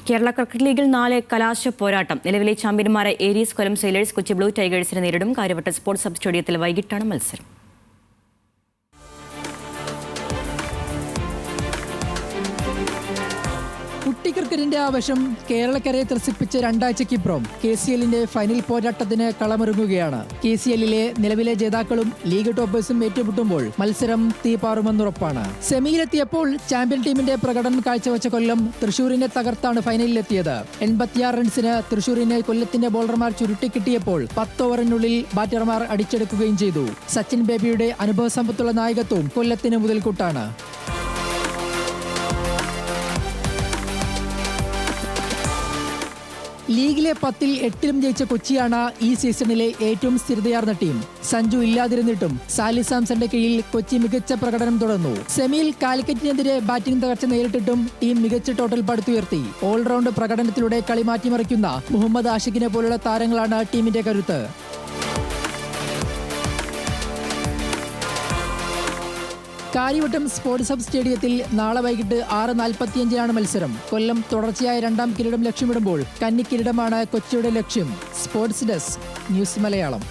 Kerala cricket ലീഗിൽ 4 കലാശ പോരാട്ടം. നിലവിലെ ചാമ്പ്യന്മാരായ ഏരീസ് കൊല്ലം സെയിലേഴ്സ് കൊച്ചി ബ്ലൂ ടൈഗേഴ്സിനെ നേരിടും. കാര്യവട്ടം സ്പോർട്സ് സബ് സ്റ്റേഡിയത്തിൽ വൈകിട്ടാണ് മത്സരം. കുട്ടി ക്രിക്കറ്റിന്റെ ആവശ്യം കേരളക്കരയെ ത്രസിപ്പിച്ച് രണ്ടാഴ്ചയ്ക്കിപ്പുറം KCLന്റെ ഫൈനൽ പോരാട്ടത്തിന് കളമൊരുങ്ങുകയാണ്. KCLലെ നിലവിലെ ജേതാക്കളും ലീഗ് ടോപ്പേഴ്സും ഏറ്റുമുട്ടുമ്പോൾ മത്സരം തീപാറുമെന്നുറപ്പാണ്. സെമിയിലെത്തിയപ്പോൾ ചാമ്പ്യൻ ടീമിന്റെ പ്രകടനം കാഴ്ചവെച്ച കൊല്ലം തൃശൂരിനെ തകർത്താണ് ഫൈനലിലെത്തിയത്. 86 റൺസിന് തൃശൂരിനെ കൊല്ലത്തിന്റെ ബോളർമാർ ചുരുട്ടിക്കിട്ടിയപ്പോൾ 10 ഓവറിനുള്ളിൽ ബാറ്റർമാർ അടിച്ചെടുക്കുകയും ചെയ്തു. സച്ചിൻ ബേബിയുടെ അനുഭവ സമ്പത്തുള്ള നായകത്വം കൊല്ലത്തിന് മുതൽക്കൂട്ടാണ്. ലീഗിലെ 10-ൽ 8-ലും ജയിച്ച കൊച്ചിയാണ് ഈ സീസണിലെ ഏറ്റവും സ്ഥിരതയാർന്ന ടീം. സഞ്ജു ഇല്ലാതിരുന്നിട്ടും സാലി സാംസന്റെ കീഴിൽ കൊച്ചി മികച്ച പ്രകടനം തുടർന്നു. സെമിയിൽ കാലിക്കറ്റിനെതിരെ ബാറ്റിംഗ് തകർച്ച നേരിട്ടിട്ടും ടീം മികച്ച ടോട്ടൽ പടുത്തുയർത്തി. ഓൾറൗണ്ട് പ്രകടനത്തിലൂടെ കളി മാറ്റിമറിക്കുന്ന മുഹമ്മദ് ആഷിഖിനെ പോലുള്ള താരങ്ങളാണ് ടീമിന്റെ കരുത്ത്. കാര്യവട്ടം സ്പോർട്സ് സബ് സ്റ്റേഡിയത്തിൽ നാളെ വൈകിട്ട് 6:45 മത്സരം. കൊല്ലം തുടർച്ചയായ 2ാം കിരീടം ലക്ഷ്യമിടുമ്പോൾ കന്നി കിരീടമാണ് കൊച്ചിയുടെ ലക്ഷ്യം. Sports desk, news Malayalam.